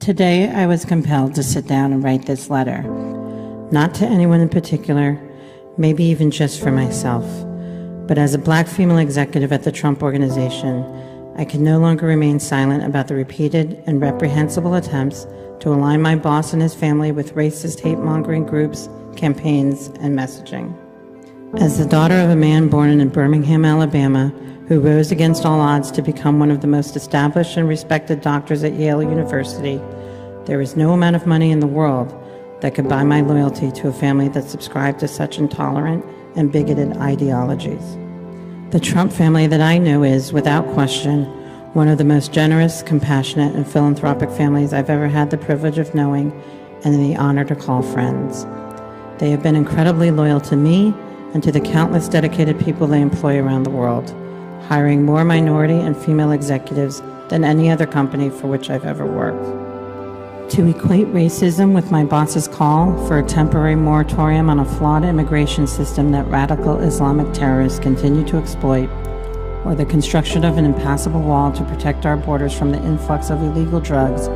Today, I was compelled to sit down and write this letter, not to anyone in particular, maybe even just for myself, but as a Black female executive at the Trump Organization, I can no longer remain silent about the repeated and reprehensible attempts to align my boss and his family with racist hate-mongering groups, campaigns, and messaging. As the daughter of a man born in Birmingham, Alabama, who rose against all odds to become one of the most established and respected doctors at Yale University, there is no amount of money in the world that could buy my loyalty to a family that subscribed to such intolerant and bigoted ideologies. The Trump family that I know is, without question, one of the most generous, compassionate, and philanthropic families I've ever had the privilege of knowing and the honor to call friends. They have been incredibly loyal to me and to the countless dedicated people they employ around the world, hiring more minority and female executives than any other company for which I've ever worked. To equate racism with my boss's call for a temporary moratorium on a flawed immigration system that radical Islamic terrorists continue to exploit, or the construction of an impassable wall to protect our borders from the influx of illegal drugs,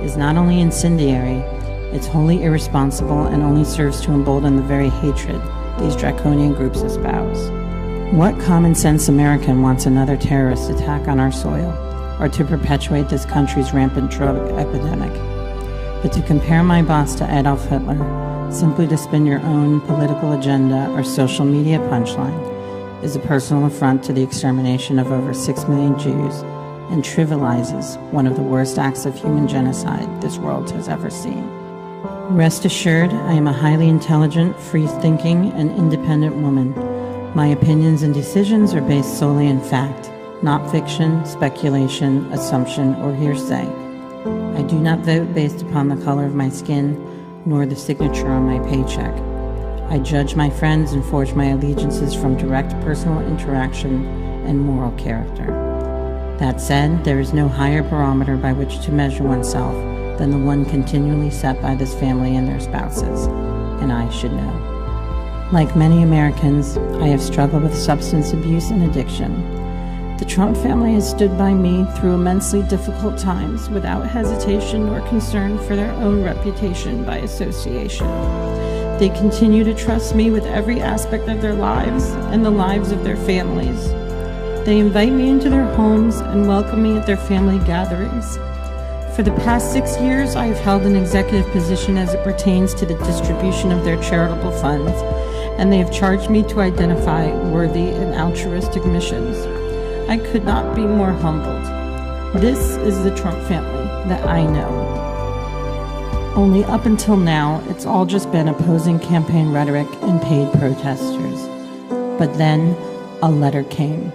is not only incendiary, it's wholly irresponsible and only serves to embolden the very hatred these draconian groups espouse. What common-sense American wants another terrorist attack on our soil, or to perpetuate this country's rampant drug epidemic? But to compare my boss to Adolf Hitler, simply to spin your own political agenda or social media punchline, is a personal affront to the extermination of over 6 million Jews and trivializes one of the worst acts of human genocide this world has ever seen. Rest assured, I am a highly intelligent, free-thinking, and independent woman. My opinions and decisions are based solely in fact, not fiction, speculation, assumption, or hearsay. I do not vote based upon the color of my skin, nor the signature on my paycheck. I judge my friends and forge my allegiances from direct personal interaction and moral character. That said, there is no higher barometer by which to measure oneself than the one continually set by this family and their spouses, and I should know. Like many Americans, I have struggled with substance abuse and addiction. The Trump family has stood by me through immensely difficult times without hesitation or concern for their own reputation by association. They continue to trust me with every aspect of their lives and the lives of their families. They invite me into their homes and welcome me at their family gatherings. For the past 6 years, I have held an executive position as it pertains to the distribution of their charitable funds, and they have charged me to identify worthy and altruistic missions. I could not be more humbled. This is the Trump family that I know. Only up until now, it's all just been opposing campaign rhetoric and paid protesters. But then, a letter came.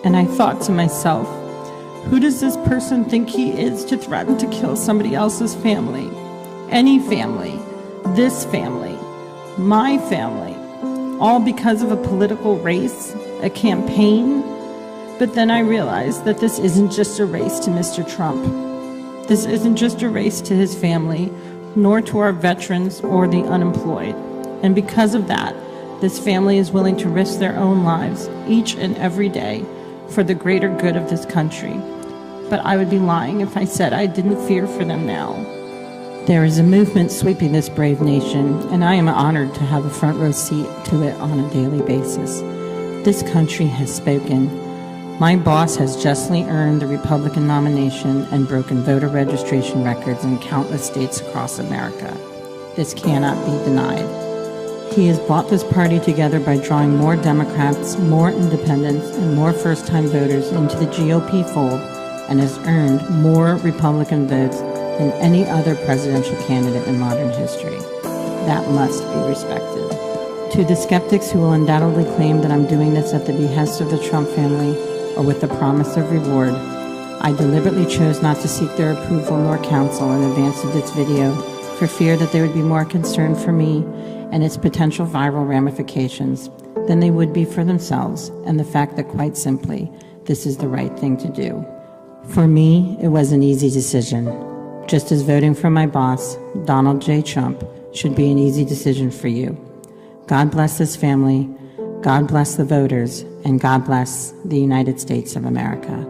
And I thought to myself, who does this person think he is to threaten to kill somebody else's family? Any family, this family, my family, all because of a political race, a campaign? But then I realized that this isn't just a race to Mr. Trump. This isn't just a race to his family, nor to our veterans or the unemployed. And because of that, this family is willing to risk their own lives each and every day for the greater good of this country. But I would be lying if I said I didn't fear for them now. There is a movement sweeping this brave nation, and I am honored to have a front row seat to it on a daily basis. This country has spoken. My boss has justly earned the Republican nomination and broken voter registration records in countless states across America. This cannot be denied. He has brought this party together by drawing more Democrats, more independents, and more first-time voters into the GOP fold, and has earned more Republican votes than any other presidential candidate in modern history. That must be respected. To the skeptics who will undoubtedly claim that I'm doing this at the behest of the Trump family or with the promise of reward, I deliberately chose not to seek their approval nor counsel in advance of this video for fear that they would be more concerned for me and its potential viral ramifications than they would be for themselves, and the fact that, quite simply, this is the right thing to do. For me, it was an easy decision, just as voting for my boss, Donald J. Trump, should be an easy decision for you. God bless this family, God bless the voters, and God bless the United States of America.